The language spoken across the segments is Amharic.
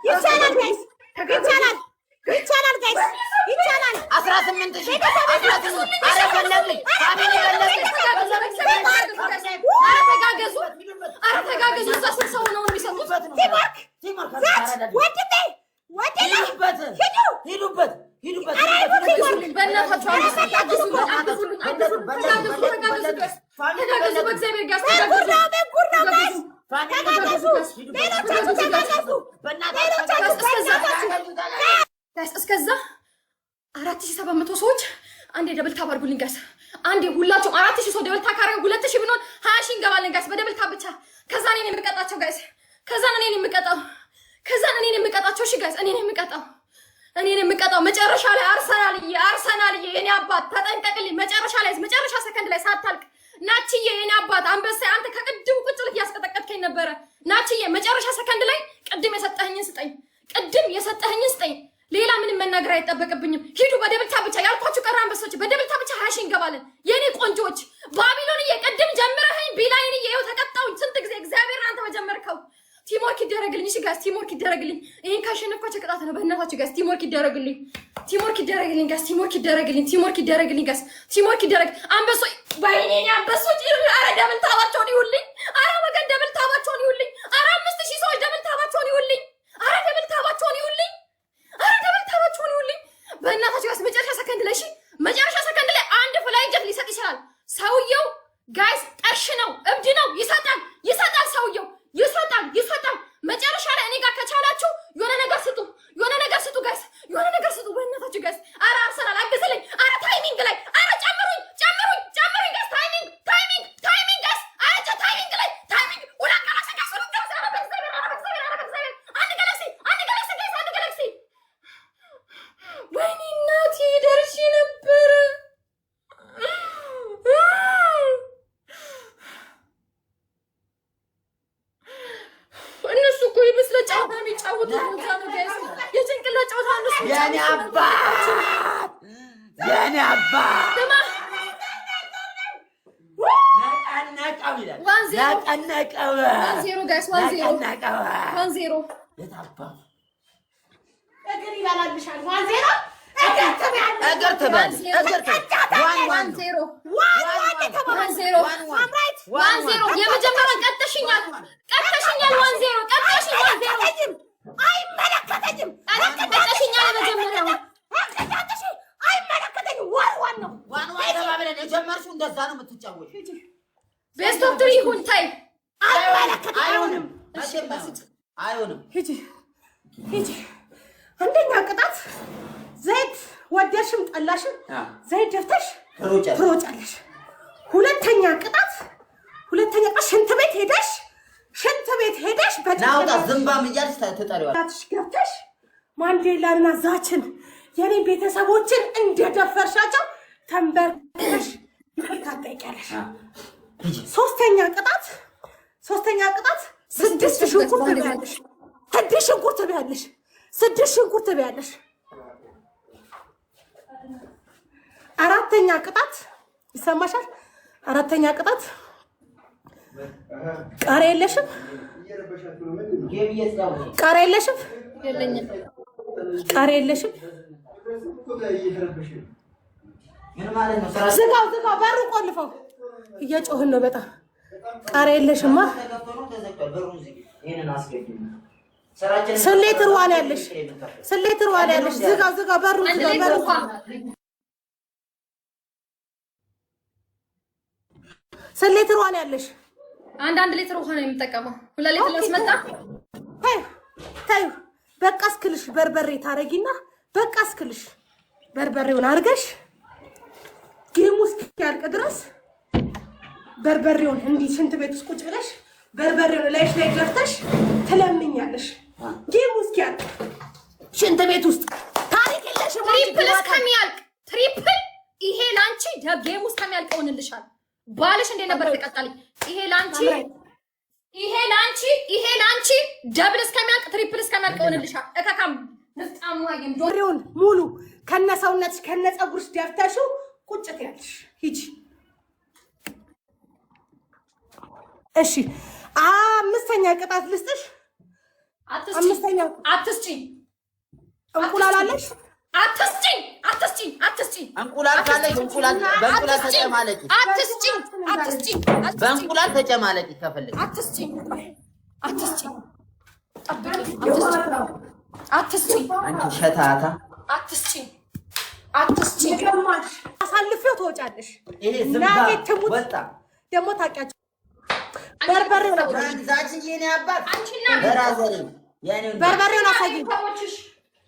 ይቻላል ጋይስ ይቻላል ይቻላል 18000 አረ ፈለግልኝ ፋሚሊ ፈለግልኝ አረ ተጋገዙ እዛ ስር ሰው ነው የሚሰጡት ቲምወርክ ወደበት በእናታችሁ እስከዛ 4700 ሰዎች አንዴ ደብል ታብ አድርጉልኝ ጋይስ። አንዴ ሁላችሁም 4000 ሰው ደብል ታብ ካረገ 2000 ብንሆን 20000 እንገባለን ጋይስ በደብል ታብ ብቻ። ከዛ እኔን የምቀጣቸው ጋይስ እኔን የምቀጣቸው እሺ ጋይስ እኔን የምቀጣው መጨረሻ ላይ አርሰናል የኔ አባት ተጠንቀቅልኝ። መጨረሻ ሰከንድ ላይ ሳታልቅ ናችዬ የኔ አባት አንበሳ አንተ ከቅድም ቁጭ ልክ ያስቀጠቀጥከኝ ነበረ። ናችዬ መጨረሻ ሰከንድ ላይ ቅድም የሰጠኸኝን ስጠኝ። ሌላ ምንም መናገር አይጠበቅብኝም። ሂዱ በደብልታ ብቻ ያልኳችሁ ቀረ አንበሶች በደብልታ ብቻ 20 እንገባለን። የኔ ቆንጆች ባቢሎንዬ ቅድም ጀምረኸኝ ቢላይንዬ ይኸው ተቀጣሁኝ ስንት ጊዜ እግዚአብሔር አንተ በጀመርከው ቲምወርክ ይደረግልኝ። እሺ ጋይስ ቲምወርክ ይደረግልኝ። ይሄን ካሸነፍኳቸው ቅጣት ነው በእናታችሁ ጋይስ። ቲምወርክ ይደረግልኝ ጋይስ። ቲምወርክ ይደረግልኝ ጋይስ። ቲምወርክ ይደረግ አንበሶች ባይኔ አንበሶች አረ ደብል ታባቸውን ይሁልኝ። አረ ወገን ደብል ታባቸውን ይሁልኝ። አረ 5000 ሰዎች ደብል ታባቸውን ይሁልኝ። አረ ደብል ታባቸውን ይሁልኝ። በእናታችሁ ጋይስ መጨረሻ ሰከንድ ላይ እሺ መጨረሻ ሰከንድ ላይ አንድ ፍላይ ጀት ሊሰጥ ይችላል ሰውየው ጋይስ። ጠሽ ነው እብድ ነው ይሰጣል ሰውየው ይሰጣል። መጨረሻ ላይ እኔ ጋር ከቻላችሁ የሆነ ነገር ስጡ ጋይስ። በእናታችሁ ጋይስ። አረ አርሰናል አግዝልኝ። አረ ታይሚንግ ላይ አረ ጨምሩኝ ጋይስ። ታይሚንግ ጋይስ። አረ ታይሚንግ ላይ ሁላ ጋላክሲ ጋይስ። አንድ ጋላክሲ ወይኔ እናቴ ደርሼ ነበር። እነሱ እኮ ይመስለ ጨዋታ የሚጫወቱት ቦታ ነው ጋይስ። የጭንቅላት ጨዋታ ነው። የኔ አባት ነቀነቀው ይላል። 1-0 ጋይስ 1-0 የታባቱ እግር ይበላልሻል። 1-0 እግር ትበል 1-0 የመጀመሪያ ቀጥሽኛል 1-0 አይመለከተኝም። ቀጥሽኛል የመጀመሪያው አይመለከተኝም። ዋን ነው ተባብለን የጀመርሽው እንደዛ ነው የምትጫወቺው። ቤስት ኦፍ 3 ይሁን ታይ አይሆንም። ሂጂ አንደኛ ቅጣት ዘይት ወደሽም ጠላሽም ዘይት ደፍተሽ ትሮጫለሽ። ሁለተኛ ቅጣት ሽንት ቤት ሄደሽ ናውጣ ዝምባም እያልሽ ተጠሪዋለሽ። ገብተሽ ማንዴላና ዛችን የኔ ቤተሰቦችን እንደደፈርሻቸው ተንበርክከሽ ይቅርታ ትጠይቂያለሽ። ሶስተኛ ቅጣት 6 ሽንኩርት ትበያለሽ። አራተኛ ቅጣት ይሰማሻል። አራተኛ ቅጣት ቃሪያ የለሽም። ዝጋው በሩ ቆልፈው እየጮህን ነው በጣም። ቃሪያ የለሽማ። ስሌት ሩዋን ያለሽ ዝጋው በሩ ስሌት ሩዋን ያለሽ አንድ ሊትር ውሃ ነው የምጠቀመው። 2 ሊትር ላስመጣ። ታዩ በቃ እስክልሽ በርበሬ ታረጊና በቃ እስክልሽ በርበሬውን አርገሽ ጌሙ እስኪያልቅ ድረስ በርበሬውን እንዲህ ሽንት ቤት ውስጥ ቁጭ ብለሽ በርበሬውን ላይሽ ላይ ገፍተሽ ትለምኛለሽ። ጌሙ እስኪያልቅ ሽንት ቤት ውስጥ ታሪክ የለሽም። ትሪፕል ይሄ ላንቺ ጌሙ እስከሚያልቅ ሆንልሻል። ባልሽ እንደ ነበር ተቀጣልኝ። ይሄ ላንቺ ደብል እስከሚያልቅ ትሪፕል እስከሚያልቅ ሆንልሻል። እከካም ንፍጣሙ አይም ዶሬውን ሙሉ ከነሰውነትሽ ከነጸጉርሽ ደፍተሽው ቁጭ ትያለሽ። ሂጂ እሺ። 5ኛ ቅጣት ልስጥሽ። አምስተኛው አትስጪኝ። እንቁላል አለሽ? አትስጪኝ። እንቁላል ካለሽ እንቁላል በእንቁላል ተጨማለቂ። አትስጪኝ። በእንቁላል ተጨማለቂ ከፈለግሽ። አትስጪኝ። አንቺ ሸታታ አትስጪኝ። አሳልፌው ትወጫለሽ። ይሄ ዝምባ ወጣ ደግሞ ታውቂያቸው በርበሬው ነው ዛችዬ ነው አባት አንቺና በራዘሬ በርበሬውን አሳይኝ።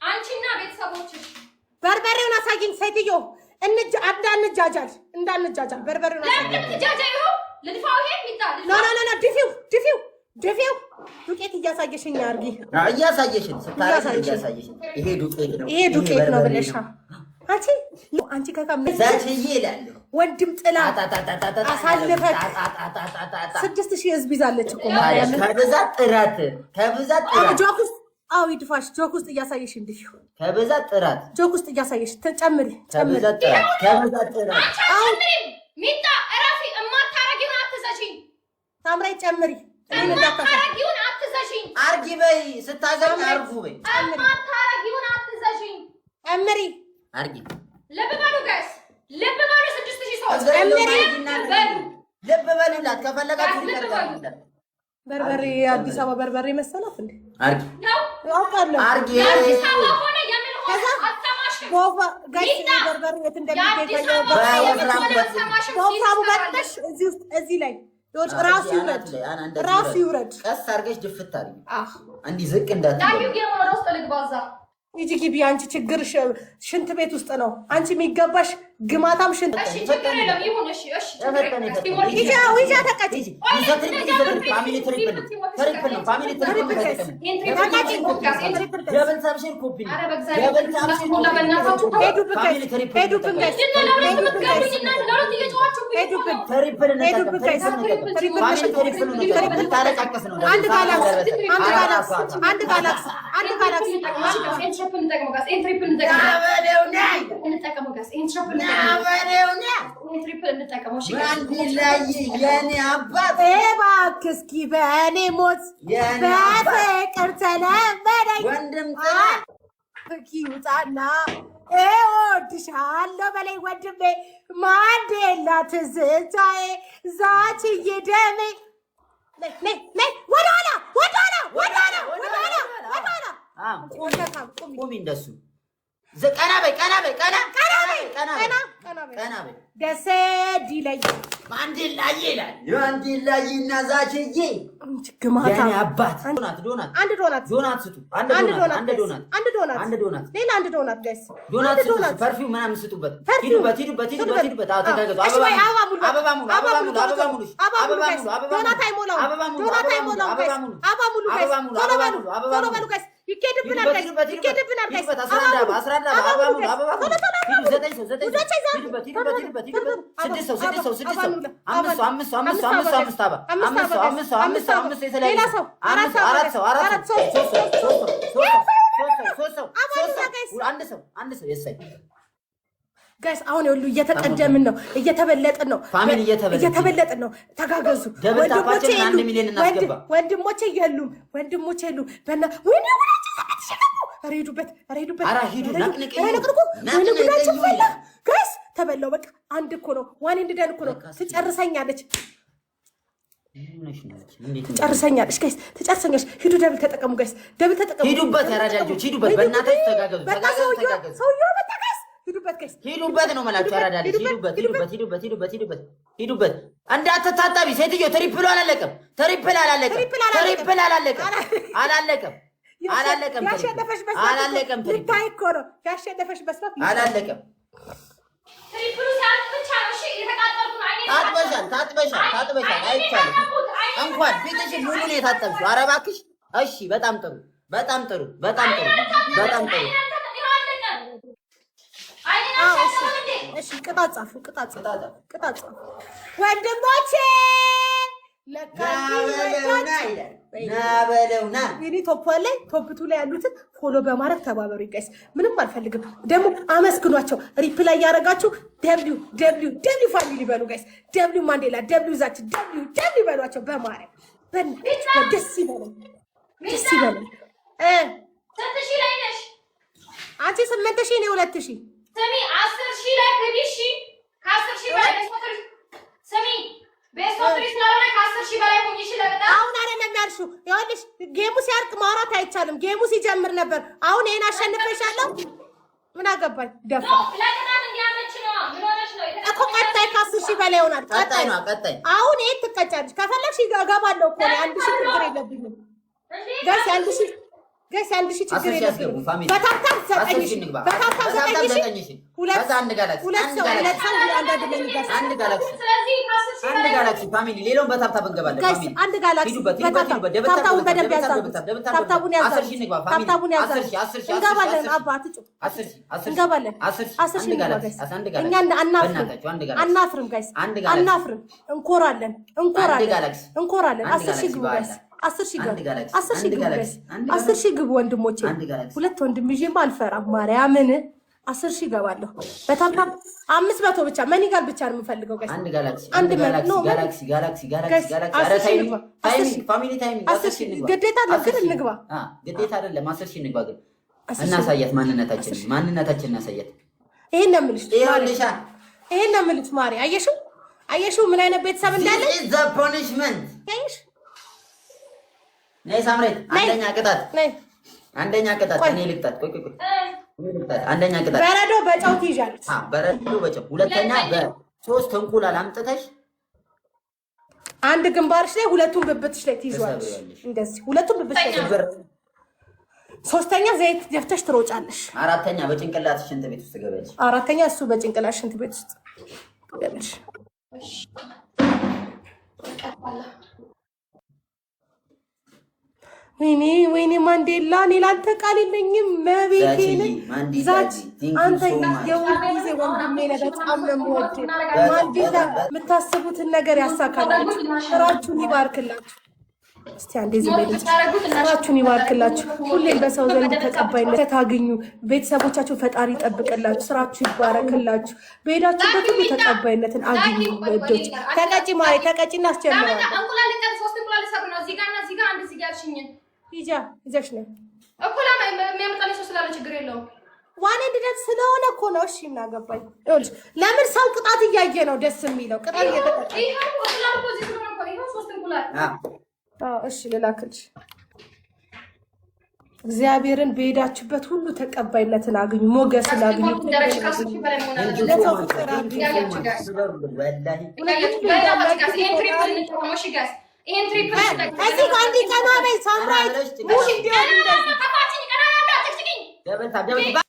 አንቺና ቤተሰቦችሽ በርበሬውን አሳይኝ። ሴትዮ እንዳንጃጃል በርበሬውን አሳይኝ። ለምን ትጃጃይ ነው? ልድፋው ይሄ ይጣል ኖ ድፊው ዱቄት እያሳየሽኝ አርጊ። እያሳየሽን እያሳየሽን ይሄ ዱቄት ነው ብለሻ አንቺ ዛችዬ ይላል ወንድም ጥላ አሳልፈት 6000 ህዝብ ይዛለች እኮ ከብዛት ጥራት ጆክ ውስጥ ይድፋሽ። ጆክ ውስጥ እያሳየሽ እንድፊው ከብዛት ጥራት ጆክ ውስጥ እያሳየሽ ተጨምሪ። ከብዛት ጥራት ሚጣ እራፊ እማታረጊውን አትዘሽኝ። ታምራይ ጨምሪ። እማታረጊውን አትዘሽኝ። አርጊ በይ ስታገኝ አርጉ በይ። እማታረጊውን አትዘሽኝ። ጨምሪ አርጊ። ልብ በሉ ጋይስ፣ ልብ በሉ 6000 ሰዎች ልብ በሉላት ከፈለጋችሁ ይደርጋል። በርበሬ አዲስ አበባ በርበሬ መሰላት እንዴ? አርጊ አውቃለሁ። አርጊ አዲስ አበባ ሆነ የምን ሆነ አጣማሽም ጋይስ በርበሬ የት እንደሚገኝ እዚህ ላይ ራሱ ይውረድ። ቀስ አርገሽ ድፍት አርጊ። እንዲህ ዝቅ እንዳትል ዳዩ ገሞራ ውስጥ ልግባዛ ይጂ ግቢ። አንቺ ችግርሽ ሽንት ቤት ውስጥ ነው። አንቺ የሚገባሽ ግማታም ሽንት። እሺ ችግር የለም ይሁን። እሺ ይጃ ተቀጪ። ፋሚሊ ትሪፕል ነው። ፋሚሊ ትሪፕል ደብል ሳብሽን ኮፒ ደብል ሳብሽን እባክህ እስኪ በእኔ ሞት በፍቅር ተለመደኝ ወንድም ውጣና እወድሻለሁ በለኝ ወንድሜ። ማንዴላ ትዝታዬ ዛችዬ ደሜ ወደኋላ ቁሚ እንደሱ ቀና በይ ደስ ይለኝ። ማንዴላዬ ይላል ማንዴላዬ እና ዛችዬ ግማታ አባት ዶናት ስጡ። አንድ ዶናት ሌላ አንድ ዶናት ጋይስ ዶናት ፐርፊውም ምናምን ስጡበት። ሂዱበት ተጋገዙ። አበባ ሙሉ ይኬድብናል ጋይስ። ጋይስ አሁን ሁሉ እየተቀደምን ነው፣ እየተበለጥን ነው፣ ፋሚሊ እየተበለጥን ነው። ተጋገዙ። ወንድሞቼ የሉም። በእና ወይኔ ሄዱበት። ጋይስ ተበላው። በቃ አንድ እኮ ነው። ዋን እንድደን እኮ ነው። ትጨርሰኛለች ጋይስ ትጨርሰኛለች። ሂዱ ደብል ተጠቀሙ ጋይስ፣ ደብል ተጠቀሙ። ሂዱበት ያራዳጆች ሂዱበት። በእናታችሁ ተጋገዙ። ሰውየው መጣ ጋይስ። ሂዱበት ነው መላችሁ። ያራዳጆች ሂዱበት። እንዳትታጠቢ ሴትዮ። ትሪፕል አላለቀም። ያሸነፈሽ በስማት አላለቀም። ትሪፕሉ ሲያልቅ ብቻ ነው። እሺ የተቃጠልኩ አይኔ ታጥበሻል። አይቻልም። እንኳን ፊትሽን ሙሉ ነው የታጠብሽው። ኧረ እባክሽ። እሺ በጣም ጥሩ። እሺ ቅጣት ጻፉ። ወንድሞቼ ናበለውና ቶፕ ላይ ቶፕ2 ላይ ያሉትን ፎሎ በማድረግ ተባበሩ ጋይስ። ምንም አልፈልግም። ደግሞ አመስግኗቸው። ሪፕላይ ያደረጋችሁ ደብሊው ፋሚሊ በሉ ጋይስ። ደብሊው ማንዴላ፣ ደብሊው ዛች፣ ደብሊው በሏቸው በማርያም። ደስ ይበለኝ። ስንት ሺህ ላይ ነሽ አንቺ? 8,000 ነው 2,000 ስሚ 10,000 ላይ ከቢሺ ከ10,000 በላይ ስሚ በሶትሪስ ስለሆነ ከ10,000 በላይ ሆኝሽ ለበጣ አሁን አይደለም ያልሽው። ይኸውልሽ ጌሙ ሲያልቅ ማውራት አይቻልም። ጌሙ ሲጀምር ነበር። አሁን ይሄን አሸንፈሻለሁ። ምን አገባኝ? ደፋ ለቀጣን እንዲያመች ነው። ምን ሆነሽ ነው እኮ ቀጣይ ከ10,000 በላይ ይሆናል። ቀጣይ ነው ቀጣይ። አሁን ይሄን ትቀጫለሽ። ከፈለግሽ እገባለሁ እኮ ነው። 1,000 ችግር የለብኝም። ጋይስ 1,000 ችግር የለብኝም። በታታም 9,000 በታታም 9,000 ሁለት አንድ ጋላክሲ አንድ ጋላክሲ ፋሚሊ ሌላውን በታብታብ እንገባለን። ፋሚሊ አንድ ጋላክሲ ታብታቡን በደንብ ያዛዙት። ታብታቡን ያዛዙት። ታብታቡን ያዛዙት። እንገባለን። አባ አትጩ። እንገባለን። 10,000 እኛ አናፍርም። ጋይስ አናፍርም። እንኮራለን። 10,000 ግቡ ጋይስ 10,000 ግቡ ጋይስ 10,000 ግቡ ወንድሞቼ። ሁለት ወንድም ይዤማ አልፈራም ማርያምን 10,000 ይገባለሁ። በታምታም 500 ብቻ መኒጋል ብቻ ነው የምፈልገው ጋይስ። አንድ ጋላክሲ ፋሚሊ ታይም 10,000 እንግባ። ግዴታ ነው ግን እንግባ። ግዴታ አይደለም 10,000 እንግባ ግን እናሳያት ማንነታችን እናሳያት። ይሄን ነው የምልሽ ይሄን ነው የምልሽ ማሪ። አየሽው ምን አይነት ቤተሰብ እንዳለ ዘ ፖኒሽመንት ያይሽ ነይ ሳምሬት አንደኛ ቅጣት እኔ ልቅጣት። ቆይ አንደኛ ቅጣት በረዶ በጨው ትይዣለሽ። በረዶ በጨው። ሁለተኛ በ3 እንቁላል አምጥተሽ አንድ ግንባርሽ ላይ ሁለቱን ብብትሽ ላይ ትይዣለሽ። እንደዚህ ሁለቱን ብብትሽ ላይ። ሶስተኛ ዘይት ደፍተሽ ትሮጫለሽ። አራተኛ በጭንቅላትሽ ሽንት ቤት ውስጥ ትገቢያለሽ። አራተኛ እሱ በጭንቅላት ሽንት ቤት ውስጥ ትገቢያለሽ። ወይኔ ማንዴላ፣ እኔ ላንተ ቃል የለኝም። መቤቴን ዛች አንተ የሁል ጊዜ ወንድሜ ነህ። በጣም ነው የምወድህ ማንዴላ። የምታስቡትን ነገር ያሳካላችሁ፣ ስራችሁን ይባርክላችሁ። እስቲ አንዴ ዝም በሉ። ስራችሁን ይባርክላችሁ። ሁሌም በሰው ዘንድ ተቀባይነት ታግኙ። ቤተሰቦቻችሁ ፈጣሪ ይጠብቅላችሁ። ስራችሁ ይባረክላችሁ። በሄዳችሁበት ሁሉ ተቀባይነትን አግኙ። ወዶች ተቀጪ ማይ ተቀጪና አስጀምራለሁ። ይዘሽ ነው እኩላ የሚያመጣልሽ ሰው ስላለ ችግር የለውም። ዋኔ ድረስ ስለሆነ እኮ ነው። እሺ እናገባኝ። ይኸውልሽ ለምን ሰው ቅጣት እያየ ነው ደስ የሚለው? ቅጣት እየተቀጣ እሺ ልላክልሽ። እግዚአብሔርን በሄዳችሁበት ሁሉ ተቀባይነትን አግኙ፣ ሞገስን አግኙ። ይሄን ትሪፕል እዚህ አንዲ ቀና በይ ሳምራይት ሙሽ እንዲሆን